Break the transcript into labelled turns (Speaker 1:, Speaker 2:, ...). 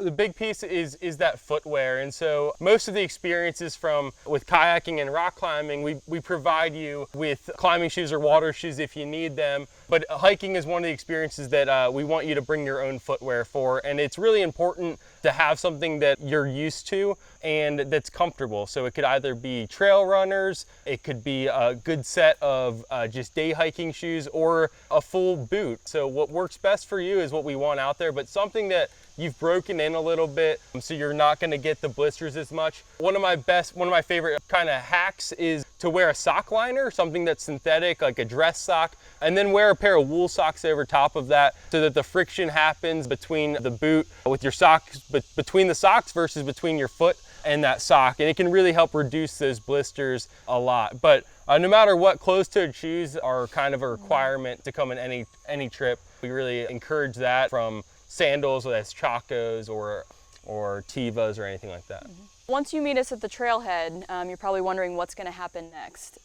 Speaker 1: The big piece is that footwear. And so most of the experiences with kayaking and rock climbing, we provide you with climbing shoes or water shoes if you need them. But hiking is one of the experiences that we want you to bring your own footwear for. And it's really important to have something that you're used to and that's comfortable. So it could either be trail runners, it could be a good set of just day hiking shoes, or a full boot. So what works best for you is what we want out there, but something that you've broken in a little bit so you're not going to get the blisters as much. One of my favorite kind of hacks is to wear a sock liner, something that's synthetic, like a dress sock, and then wear a pair of wool socks over top of that so that the friction happens between the boot with your socks, but between the socks versus between your foot and that sock, and it can really help reduce those blisters a lot. But no matter what, closed-toed shoes are kind of a requirement to come in any trip. We really encourage that, from sandals, whether it's Chacos or Tevas or anything like that.
Speaker 2: Once you meet us at the trailhead, you're probably wondering what's going to happen next.